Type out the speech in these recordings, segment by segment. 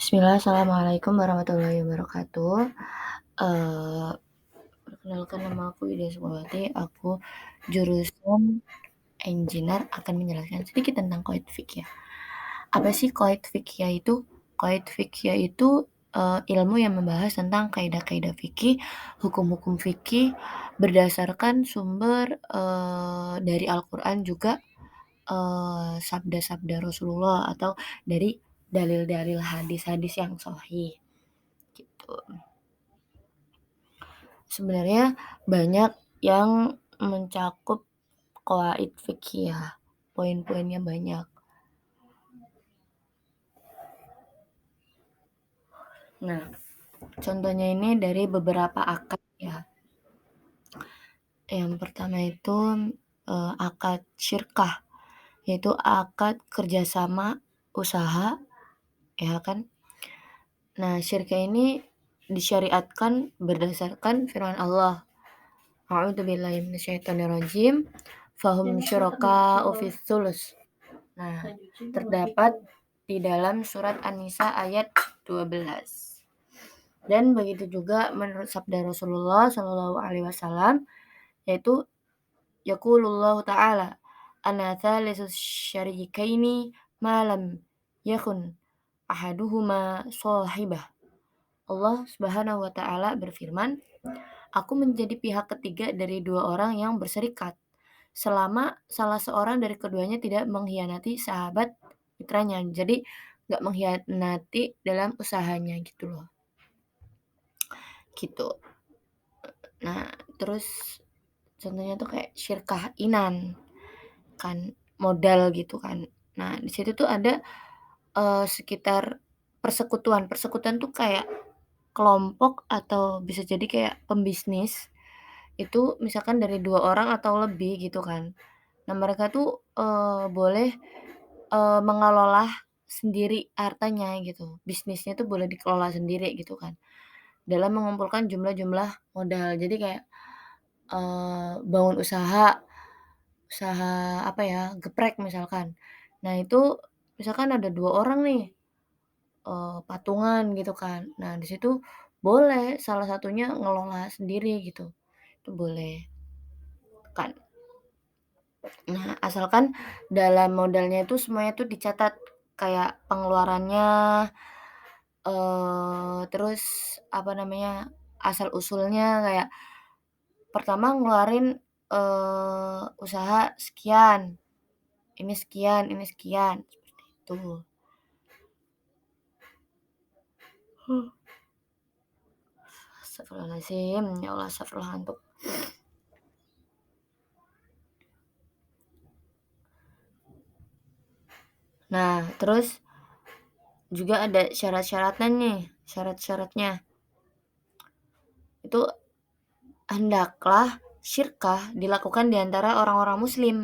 Bismillah, assalamualaikum warahmatullahi wabarakatuh. Eee, Perkenalkan nama aku Ida Sukmawati, aku jurusan engineer, akan menjelaskan sedikit tentang qawaid fiqh. Apa sih qawaid fiqh itu? Qawaid fiqh itu ilmu yang membahas tentang kaidah-kaidah fikih, hukum-hukum fikih berdasarkan sumber, dari Al-Qur'an juga, sabda-sabda Rasulullah atau dari dalil-dalil hadis-hadis yang sahih, gitu. Sebenarnya banyak yang mencakup qawaid fiqhiyah, poin-poinnya banyak. Nah, contohnya ini dari beberapa akad ya. Yang pertama itu, akad syirkah, yaitu akad kerjasama usaha, ya kan. Nah, syirkah ini disyariatkan berdasarkan firman Allah, "A'udzubillahi minasyaitonirrajim, fahum syuraka'u fis sulus." Nah, terdapat di dalam surat An-Nisa ayat 12. Dan begitu juga menurut sabda Rasulullah Shallallahu alaihi wasallam, yaitu yaqulullahu ta'ala, "Ana thalitsus syarikaini ma lam yakun ahaduhuma shahibah." Allah Subhanahu wa taala berfirman, "Aku menjadi pihak ketiga dari dua orang yang berserikat, selama salah seorang dari keduanya tidak mengkhianati sahabat mitranya." Jadi nggak mengkhianati dalam usahanya gitu loh, gitu. Nah, terus contohnya tuh kayak syirkah inan, kan modal gitu kan. Nah, di situ tuh ada, sekitar persekutuan. Persekutuan tuh kayak kelompok atau bisa jadi kayak pembisnis, itu misalkan dari 2 orang atau lebih gitu kan. Nah, mereka tuh, boleh, mengelola sendiri hartanya gitu, bisnisnya tuh boleh dikelola sendiri gitu kan, dalam mengumpulkan jumlah-jumlah modal. Jadi kayak, bangun usaha usaha apa ya, geprek misalkan. Nah, itu misalkan ada 2 orang nih, patungan gitu kan. Nah, di situ boleh salah satunya ngelola sendiri gitu, itu boleh kan. Nah, asalkan dalam modalnya itu semuanya tuh dicatat, kayak pengeluarannya, terus apa namanya, asal-usulnya kayak pertama ngeluarin, usaha sekian, ini sekian, seperti itu. Astagfirullahaladzim, ya Allah, astagfirullah, ngantuk. Nah, terus juga ada syarat-syaratnya nih, syarat-syaratnya. Itu hendaklah syirkah dilakukan di antara orang-orang muslim.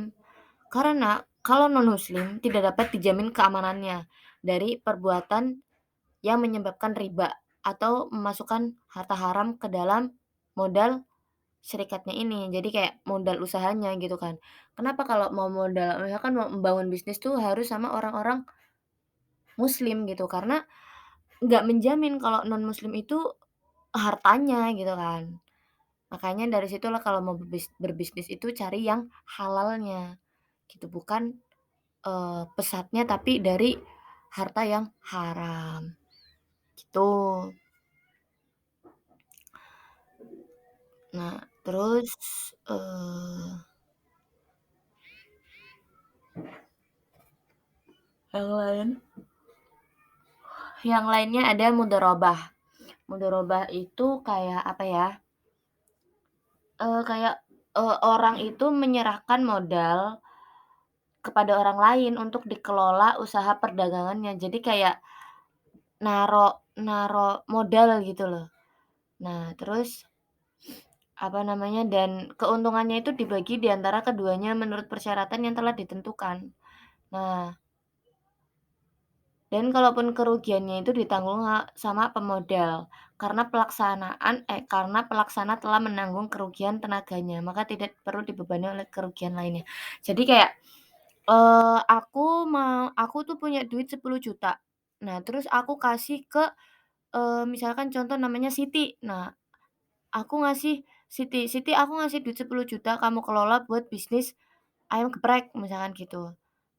Karena kalau non-muslim tidak dapat dijamin keamanannya dari perbuatan yang menyebabkan riba atau memasukkan harta haram ke dalam modal syirikatnya ini. Jadi kayak modal usahanya gitu kan. Kenapa kalau mau modal misalkan mau membangun bisnis tuh harus sama orang-orang muslim gitu, karena nggak menjamin kalau non-muslim itu hartanya gitu kan. Makanya dari situlah kalau mau berbisnis itu cari yang halalnya gitu, bukan, pesatnya tapi dari harta yang haram, gitu. Nah, terus, eee, yang lain yang lainnya ada mudharabah. Mudharabah itu kayak apa ya, kayak, orang itu menyerahkan modal kepada orang lain untuk dikelola usaha perdagangannya. Jadi kayak naro naro modal gitu loh. Nah, terus apa namanya, dan keuntungannya itu dibagi di antara keduanya menurut persyaratan yang telah ditentukan. Nah, dan kalaupun kerugiannya itu ditanggung sama pemodal, karena pelaksana telah menanggung kerugian tenaganya, maka tidak perlu dibebani oleh kerugian lainnya. Jadi kayak, aku tuh punya duit 10 juta. Nah, terus aku kasih ke, misalkan contoh namanya Siti. Nah, aku ngasih Siti aku ngasih duit 10 juta kamu kelola buat bisnis ayam geprek, misalkan gitu.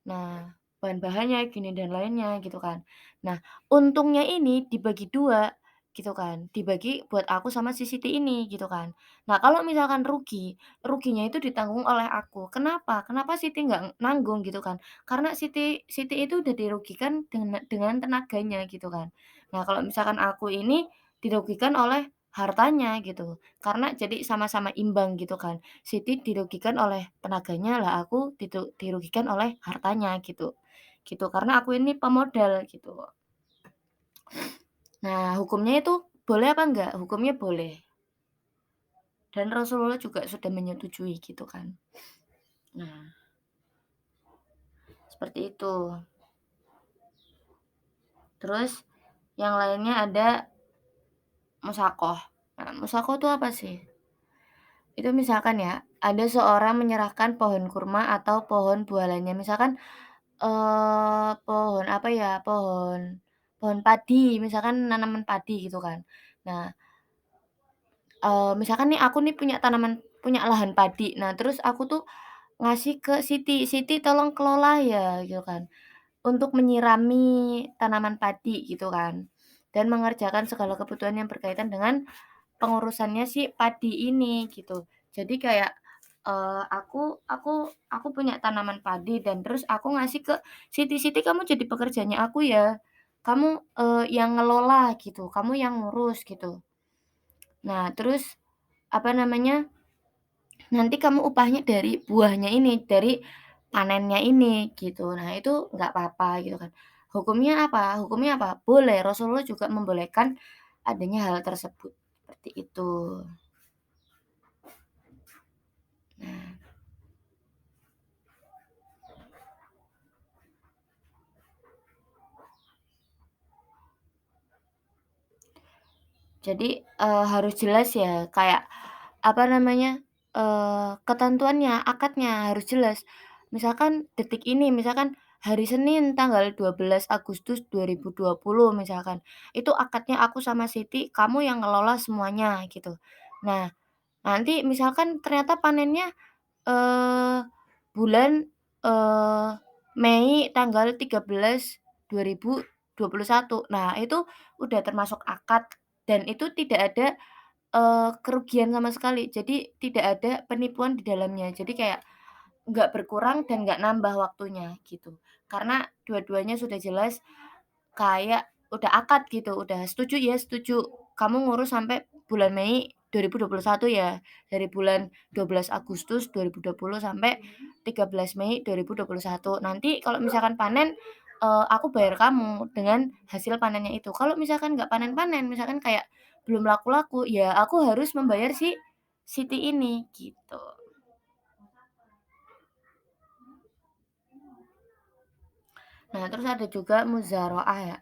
Nah, bahan-bahannya gini dan lainnya gitu kan. Nah, untungnya ini dibagi 2 gitu kan, dibagi buat aku sama si Siti ini gitu kan. Nah, kalau misalkan rugi, ruginya itu ditanggung oleh aku. Kenapa? Kenapa Siti nggak nanggung gitu kan, karena Siti itu udah dirugikan dengan tenaganya gitu kan. Nah, kalau misalkan aku ini dirugikan oleh hartanya gitu, karena jadi sama-sama imbang gitu kan. Siti dirugikan oleh tenaganya, lah aku dirugikan oleh hartanya gitu. Gitu, karena aku ini pemodal gitu. Nah, hukumnya itu boleh apa enggak? Hukumnya boleh, dan Rasulullah juga sudah menyetujui gitu kan. Nah, seperti itu. Terus yang lainnya ada musyakoh. Nah, musyakoh itu apa sih? Itu misalkan ya, ada seorang menyerahkan pohon kurma atau pohon buah lainnya, misalkan, pohon apa ya, pohon pohon padi, misalkan tanaman padi gitu kan. Nah, misalkan nih aku nih punya lahan padi, nah terus aku tuh ngasih ke Siti, "Siti tolong kelola ya," gitu kan, "untuk menyirami tanaman padi," gitu kan, "dan mengerjakan segala kebutuhan yang berkaitan dengan pengurusannya si padi ini," gitu. Jadi kayak, aku punya tanaman padi dan terus aku ngasih ke Siti, "Siti kamu jadi pekerjanya aku ya, kamu, yang ngelola gitu, kamu yang ngurus," gitu. Nah terus, apa namanya, nanti kamu upahnya dari buahnya ini, dari panennya ini, gitu. Nah itu nggak apa-apa gitu kan. Hukumnya apa? Hukumnya apa? Boleh, Rasulullah juga membolehkan adanya hal tersebut, seperti itu. Nah, jadi, harus jelas ya, kayak, apa namanya, ketentuannya, akadnya harus jelas. Misalkan detik ini, misalkan hari Senin tanggal 12 Agustus 2020 misalkan, itu akadnya aku sama Siti, kamu yang ngelola semuanya gitu. Nah, nanti misalkan ternyata panennya, eee, bulan, eee, Mei tanggal 13 2021. Nah, itu udah termasuk akad dan itu tidak ada, kerugian sama sekali. Jadi tidak ada penipuan di dalamnya. Jadi kayak nggak berkurang dan nggak nambah waktunya gitu. Karena dua-duanya sudah jelas kayak udah akad gitu, udah setuju ya setuju, kamu ngurus sampai bulan Mei 2021 ya, dari bulan 12 Agustus 2020 sampai 13 Mei 2021. Nanti kalau misalkan panen, aku bayar kamu dengan hasil panennya itu. Kalau misalkan nggak panen-panen, misalkan kayak belum laku-laku, ya aku harus membayar si Siti ini, gitu. Nah, terus ada juga muzaraah ya.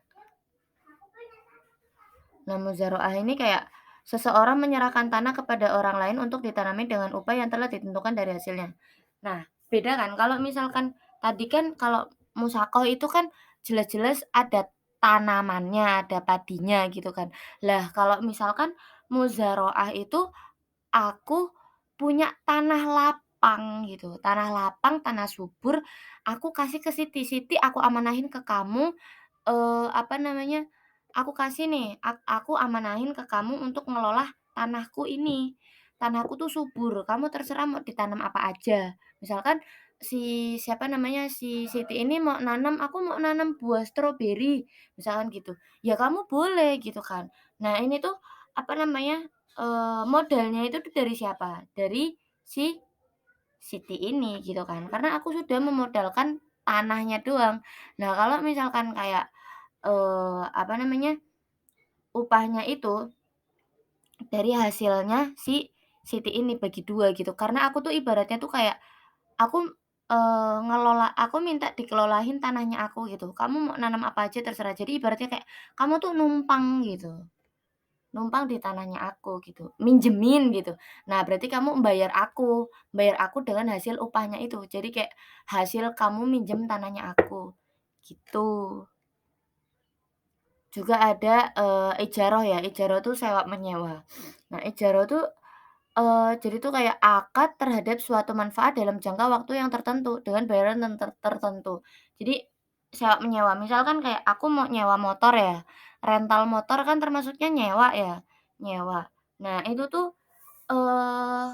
Nah, muzaraah ini kayak seseorang menyerahkan tanah kepada orang lain untuk ditanami dengan upah yang telah ditentukan dari hasilnya. Nah, beda kan kalau misalkan tadi kan kalau musyakoh itu kan jelas-jelas ada tanamannya, ada padinya gitu kan. Lah, kalau misalkan muzaraah itu aku punya tanah lapang gitu, tanah lapang, tanah subur, aku kasih ke Siti, "Siti aku amanahin ke kamu, apa namanya, aku kasih nih, aku amanahin ke kamu untuk ngelola tanahku ini. Tanahku tuh subur, kamu terserah mau ditanam apa aja." Misalkan si siapa namanya, si Siti ini mau nanam, "Aku mau nanam buah stroberi," misalkan gitu. Ya kamu boleh gitu kan. Nah ini tuh, apa namanya, modalnya itu tuh dari siapa? Dari si Siti ini gitu kan, karena aku sudah memodalkan tanahnya doang. Nah kalau misalkan kayak, apa namanya, upahnya itu dari hasilnya si Siti ini bagi 2 gitu, karena aku tuh ibaratnya tuh kayak aku, aku minta dikelolain tanahnya aku gitu, kamu mau nanam apa aja terserah. Jadi ibaratnya kayak kamu tuh numpang gitu. Numpang di tanahnya aku gitu, minjemin gitu. Nah, berarti kamu bayar aku dengan hasil upahnya itu. Jadi kayak hasil kamu minjem tanahnya aku, gitu. juga ada, ijarah ya, ijarah tuh sewa menyewa. Nah, ijarah tuh, jadi tuh kayak akad terhadap suatu manfaat dalam jangka waktu yang tertentu dengan bayaran tertentu. Jadi sewa menyewa, misalkan kayak aku mau nyewa motor ya, rental motor kan termasuknya nyewa ya, nyewa. Nah, itu tuh Eee,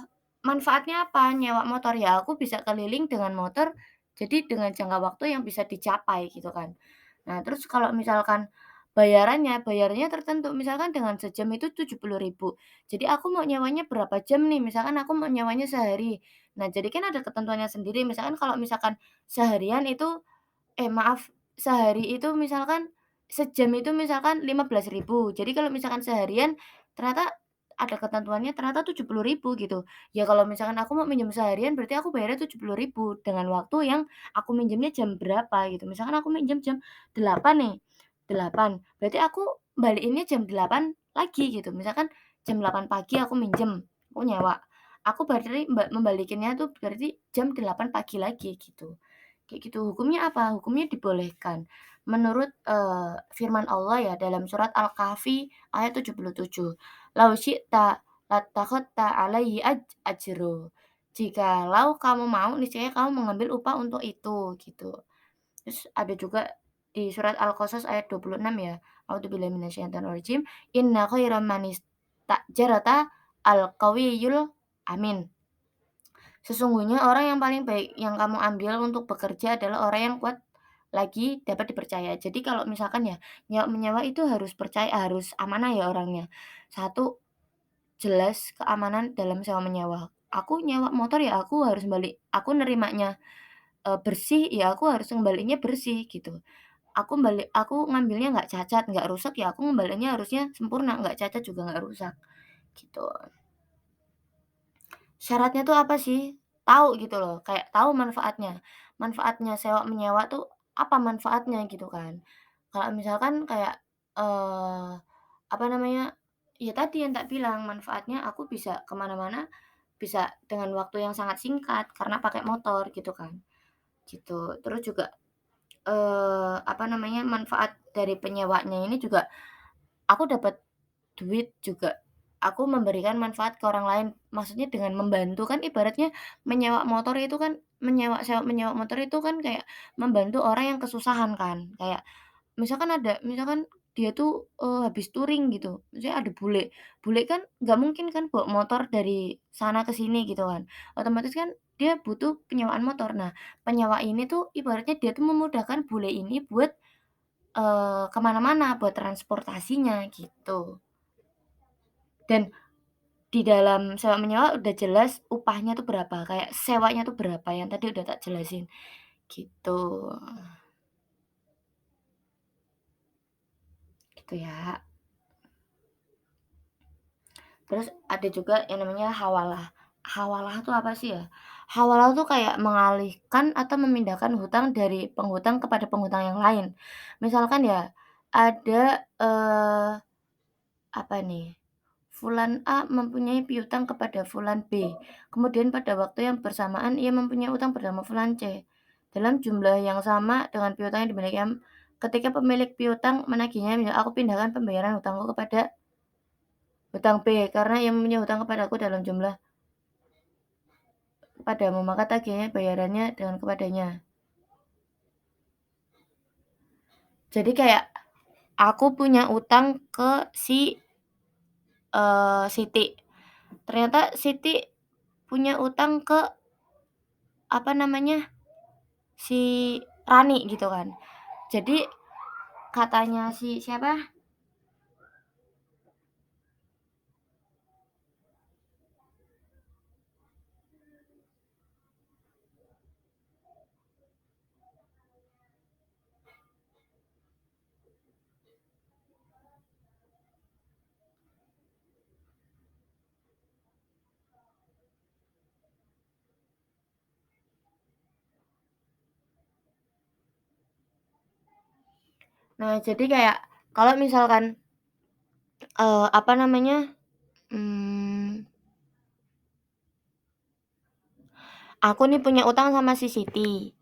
manfaatnya apa nyewa motor? Ya aku bisa keliling dengan motor, jadi dengan jangka waktu yang bisa dicapai gitu kan. Nah terus kalau misalkan bayarannya tertentu, misalkan dengan sejam itu 70.000. Jadi aku mau nyewanya berapa jam nih, misalkan aku mau nyewanya sehari. Nah jadi kan ada ketentuannya sendiri, misalkan kalau misalkan seharian itu maaf, sehari itu misalkan sejam itu misalkan 15.000. Jadi kalau misalkan seharian ternyata ada ketentuannya ternyata 70.000 gitu. Ya kalau misalkan aku mau minjem seharian berarti aku bayarnya 70.000 dengan waktu yang aku minjemnya jam berapa gitu. Misalkan aku minjem jam 8 nih, 8 berarti aku balikinnya jam 8 lagi gitu. Misalkan jam 8 pagi aku minjem, aku nyewa. Aku berarti membalikinnya tuh berarti jam 8 pagi lagi gitu. Kayak gitu. Hukumnya apa? Hukumnya dibolehkan. Menurut, firman Allah ya dalam surat Al-Kahfi ayat 77, "Lau syi'ta lattakhadta 'alaihi ajro." Jikalau kamu mau, niscaya kamu mengambil upah untuk itu, gitu. Terus ada juga di surat Al-Qasas ayat 26 ya, "A'udzubillahi minasyaitonir rajim, inna khairan man istajarata al-qawiyyul amin." Sesungguhnya orang yang paling baik yang kamu ambil untuk bekerja adalah orang yang kuat lagi dapat dipercaya. Jadi kalau misalkan ya, nyewa-menyewa itu harus percaya harus amanah ya orangnya. Satu, jelas keamanan dalam sewa-menyewa. Aku nyewa motor ya aku harus balik aku nerimanya, bersih, ya aku harus ngembaliinnya bersih gitu. Aku ngambilnya nggak cacat, nggak rusak, ya aku ngembaliinnya harusnya sempurna, nggak cacat juga nggak rusak, gitu. Syaratnya tuh apa sih? Tahu gitu loh, kayak tahu manfaatnya. Manfaatnya sewa-menyewa tuh apa manfaatnya gitu kan. Kalau misalkan kayak, eee, apa namanya, ya tadi yang tak bilang manfaatnya aku bisa ke mana-mana, bisa dengan waktu yang sangat singkat karena pakai motor gitu kan, gitu. Terus juga, apa namanya, manfaat dari penyewanya ini juga aku dapat duit juga, aku memberikan manfaat ke orang lain, maksudnya dengan membantu kan ibaratnya menyewa motor itu kan menyewa motor itu kan kayak membantu orang yang kesusahan kan. Kayak misalkan dia tuh, habis touring gitu, misalnya ada bule, bule kan nggak mungkin kan bawa motor dari sana ke sini gitu kan, otomatis kan dia butuh penyewaan motor. Nah, penyewa ini tuh ibaratnya dia tuh memudahkan bule ini buat, ke mana-mana, buat transportasinya gitu. Dan di dalam sewa-menyewa udah jelas upahnya tuh berapa, kayak sewanya tuh berapa yang tadi udah tak jelasin, gitu. Gitu ya. Terus ada juga yang namanya hawalah. Hawalah tuh apa sih ya? Hawalah tuh kayak mengalihkan atau memindahkan hutang dari penghutang kepada penghutang yang lain. Misalkan ya, ada, apa nih, Fulan A mempunyai piutang kepada Fulan B. Kemudian pada waktu yang bersamaan ia mempunyai utang bernama Fulan C. Dalam jumlah yang sama dengan piutang yang dimiliki M. Ketika pemilik piutang menagihnya, aku pindahkan pembayaran hutangku kepada hutang B karena ia mempunyai hutang kepadaku dalam jumlah padamu, maka tagihnya bayarannya dengan kepadanya. Jadi kayak aku punya utang ke si, Siti. Ternyata Siti punya utang ke apa namanya, si Rani gitu kan. Jadi katanya si siapa, nah jadi kayak kalau misalkan, apa namanya, mmm, aku nih punya utang sama si Siti.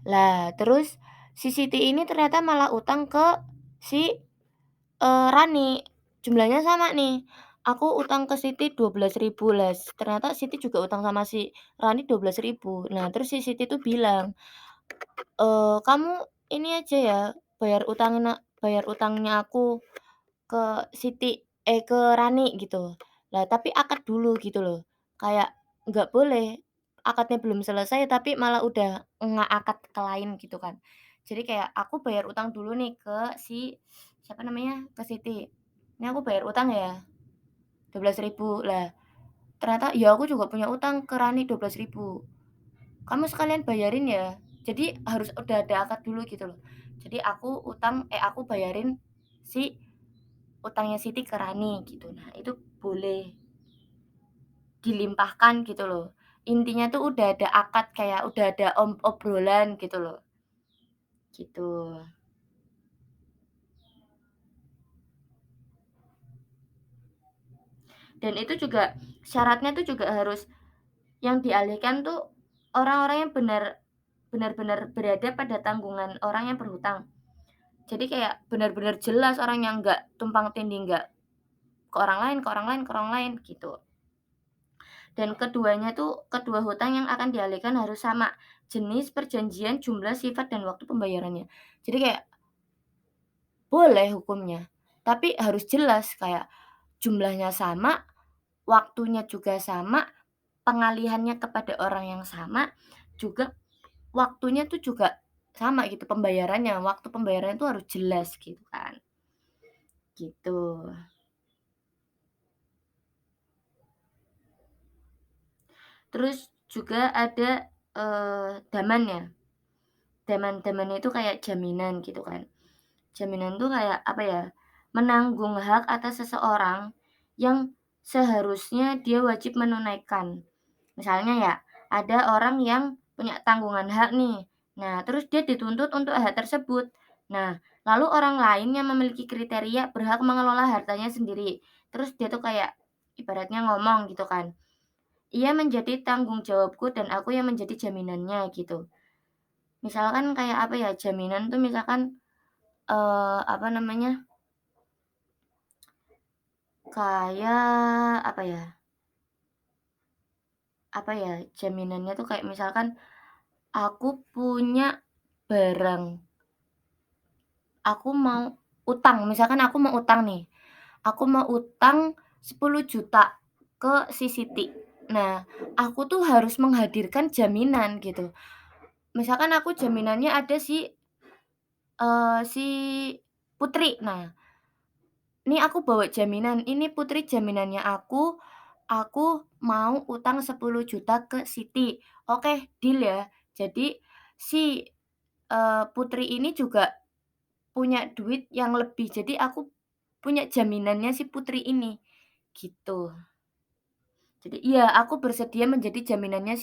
Lah terus si Siti ini ternyata malah utang ke si Rani, jumlahnya sama nih, aku utang ke Siti 12.000 lah, ternyata Siti juga utang sama si Rani 12.000. Nah, terus si Siti tuh bilang, "Kamu ini aja ya, bayar utangnya aku ke Siti ke Rani," gitu. Lah, tapi akad dulu gitu loh, kayak nggak boleh, akadnya belum selesai tapi malah udah ngeakad ke lain gitu kan. Jadi kayak aku bayar utang dulu nih ke si siapa namanya, ke Siti, "Ini aku bayar utang ya, 12.000." Lah, ternyata ya aku juga punya utang ke Rani 12.000, "Kamu sekalian bayarin ya." Jadi harus udah ada akad dulu gitu loh. Jadi aku bayarin si utangnya Siti ke Rani gitu. Nah, itu boleh dilimpahkan gitu loh. Intinya tuh udah ada akad, kayak udah ada obrolan gitu loh, gitu. Dan itu juga syaratnya tuh juga harus yang dialihkan tuh orang-orang yang benar-benar berada pada tanggungan orang yang berhutang. Jadi kayak benar-benar jelas, orang yang nggak tumpang tindih, nggak ke orang lain ke orang lain ke orang lain, gitu. Dan kedua hutang yang akan dialihkan harus sama, jenis perjanjian, jumlah, sifat, dan waktu pembayarannya. Jadi kayak boleh hukumnya, tapi harus jelas kayak jumlahnya sama, waktunya juga sama, pengalihannya kepada orang yang sama, juga waktunya tuh juga sama gitu pembayarannya, waktu pembayarannya tuh harus jelas gitu kan, gitu. Terus juga ada, daman ya. Daman itu kayak jaminan gitu kan. Jaminan tuh kayak apa ya, menanggung hak atas seseorang yang seharusnya dia wajib menunaikan. Misalnya ya, ada orang yang punya tanggungan hak nih. Nah, terus dia dituntut untuk hak tersebut. Nah, lalu orang lain yang memiliki kriteria berhak mengelola hartanya sendiri. Terus dia tuh kayak ibaratnya ngomong gitu kan, "Ia menjadi tanggung jawabku dan aku yang menjadi jaminannya," gitu. Misalkan kayak apa ya, jaminan tuh misalkan, apa namanya, kayak apa ya, jaminannya tuh kayak misalkan aku punya barang, aku mau utang, misalkan aku mau utang nih, aku mau utang 10 juta ke si Siti. Nah, aku tuh harus menghadirkan jaminan gitu. Misalkan aku jaminannya ada si Putri. Nah, ini aku bawa jaminan, "Ini Putri jaminannya aku mau utang 10 juta ke Siti." "Oke, deal ya." Jadi si, Putri ini juga punya duit yang lebih, jadi aku punya jaminannya si Putri ini, gitu. Jadi iya, aku bersedia menjadi jaminannya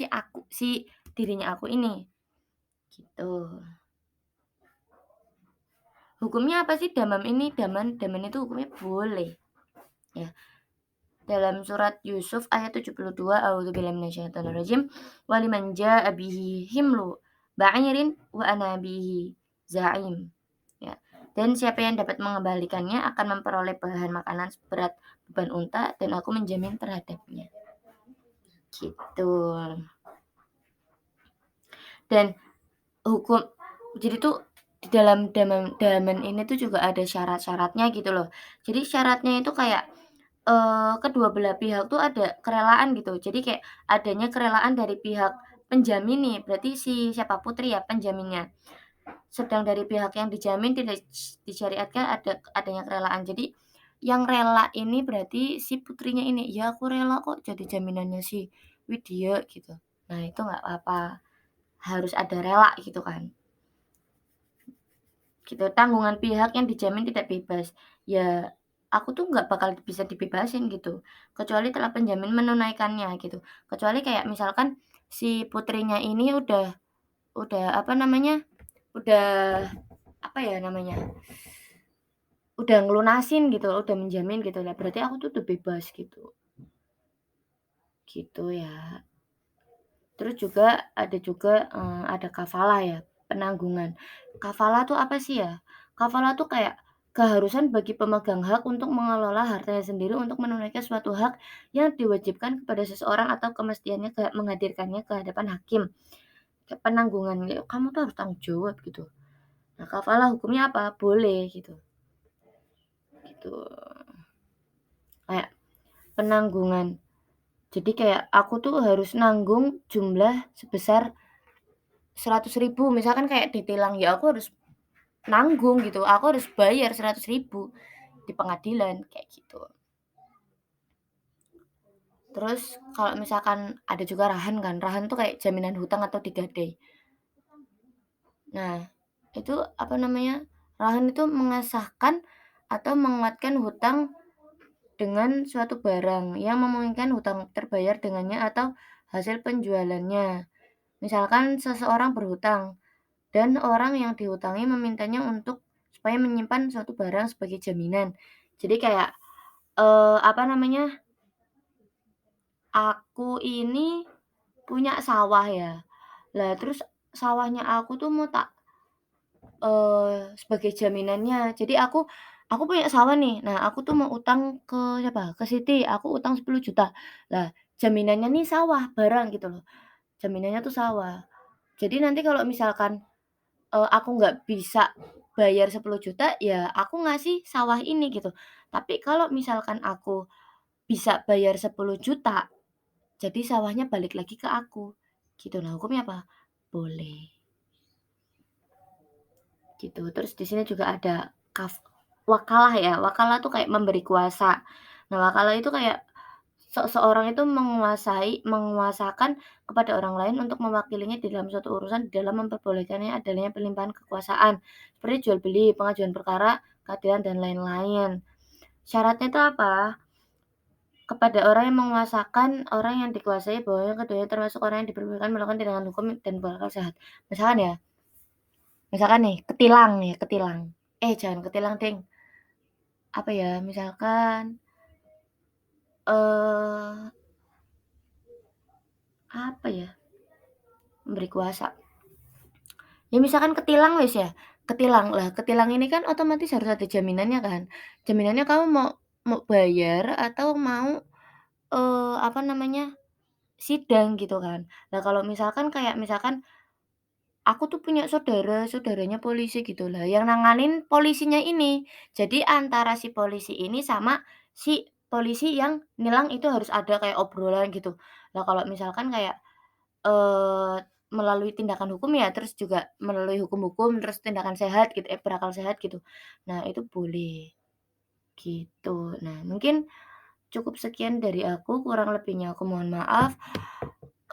si dirinya aku ini, gitu. Hukumnya apa sih damam ini? Daman itu hukumnya boleh, ya. Dalam surat Yusuf ayat 72, "A'udzubillahi minasyaitonirrajim, wa liman jaa'a bihi himlu ba'irin wa ana bihi za'im." Ya. Dan siapa yang dapat mengembalikannya akan memperoleh bahan makanan seberat beban unta dan aku menjamin terhadapnya. Gitu. Dan hukum jadi tuh di dalam daman ini tuh juga ada syarat-syaratnya gitu loh. Jadi syaratnya itu kayak kedua belah pihak tuh ada kerelaan gitu. Jadi kayak adanya kerelaan dari pihak penjamin nih, berarti si siapa, Putri ya penjaminnya. Sedang dari pihak yang dijamin tidak disyariatkan adanya kerelaan. Jadi yang rela ini berarti si putrinya ini, "Ya aku rela kok jadi jaminannya si Widya," gitu. Nah itu nggak apa-apa, harus ada rela gitu kan. Gitu, tanggungan pihak yang dijamin tidak bebas. Ya, aku tuh nggak bakal bisa dibebasin gitu, kecuali telah penjamin menunaikannya gitu. Kecuali kayak misalkan si putrinya ini udah apa namanya, udah apa ya namanya, udah ngelunasin gitu, udah menjamin gitu lah, berarti aku tuh udah bebas gitu. Gitu ya. Terus juga ada kafalah ya, penanggungan. Kafalah tuh apa sih ya? Kafalah tuh kayak keharusan bagi pemegang hak untuk mengelola hartanya sendiri untuk menunaikan suatu hak yang diwajibkan kepada seseorang atau kemestiannya menghadirkannya ke hadapan hakim. Kayak penanggungan, ya kamu tuh harus tanggung jawab gitu. Nah, kafalah hukumnya apa? Boleh gitu. Gitu. Kayak penanggungan. Jadi kayak aku tuh harus nanggung jumlah sebesar 100.000, misalkan kayak ditilang, ya aku harus nanggung gitu, aku harus bayar 100.000 di pengadilan, kayak gitu. Terus kalau misalkan ada juga rahan kan, rahan tuh kayak jaminan hutang atau digadai. Nah, itu apa namanya, rahan itu mengesahkan atau menguatkan hutang dengan suatu barang yang memungkinkan hutang terbayar dengannya atau hasil penjualannya. Misalkan seseorang berhutang dan orang yang dihutangi memintanya untuk supaya menyimpan suatu barang sebagai jaminan. Jadi kayak, apa namanya, aku ini punya sawah ya. Lah terus sawahnya aku tuh mau tak, sebagai jaminannya. Jadi aku punya sawah nih, nah aku tuh mau utang ke siapa, ke Siti, aku utang 10 juta. Lah jaminannya nih sawah, barang gitu loh, jaminannya tuh sawah. Jadi nanti kalau misalkan, aku nggak bisa bayar 10 juta, ya aku ngasih sawah ini gitu. Tapi kalau misalkan aku bisa bayar 10 juta, jadi sawahnya balik lagi ke aku, gitu. Nah hukumnya apa? Boleh, gitu. Terus di sini juga ada wakalah ya, wakalah tuh kayak memberi kuasa. Nah wakalah itu kayak seseorang itu menguasakan kepada orang lain untuk mewakilinya di dalam suatu urusan, di dalam memperbolehkannya adanya pelimpahan kekuasaan, seperti jual beli, pengajuan perkara, keadilan, dan lain-lain. Syaratnya itu apa? Kepada orang yang menguasakan orang yang dikuasai bahwa keduanya termasuk orang yang diperbolehkan melakukan tindakan hukum dan berakal sehat. Misalkan nih, ketilang. Jangan ketilang deng, apa ya, misalkan, eee, apa ya, memberi kuasa. Ya misalkan ketilang wis ya, ketilang. Lah ketilang ini kan otomatis harus ada jaminannya kan. Jaminannya kamu mau mau bayar atau mau, apa namanya, sidang gitu kan. Nah kalau misalkan kayak misalkan aku tuh punya saudara, saudaranya polisi gitu lah, yang nanganin polisinya ini. Jadi antara si polisi ini sama si polisi yang nilang itu harus ada kayak obrolan gitu. Lah kalau misalkan kayak, melalui tindakan hukum ya, terus juga melalui hukum-hukum, terus tindakan sehat gitu, berakal sehat gitu. Nah itu boleh, gitu. Nah mungkin cukup sekian dari aku, kurang lebihnya aku mohon maaf.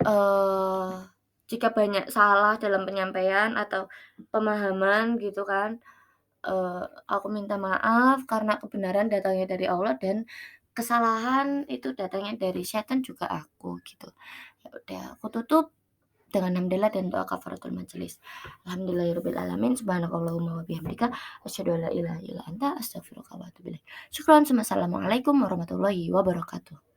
Eee, Jika banyak salah dalam penyampaian atau pemahaman gitu kan, aku minta maaf karena kebenaran datangnya dari Allah dan kesalahan itu datangnya dari setan juga aku gitu. Ya udah aku tutup dengan hamdalah dan doa kafaratul majelis. Alhamdulillahirabbil alamin, subhanakallahumma wa bihamdika, asyhadu an la ilaha illa anta, astaghfiruka wa atubu ilaik. Syukron, assalamualaikum warahmatullahi wabarakatuh.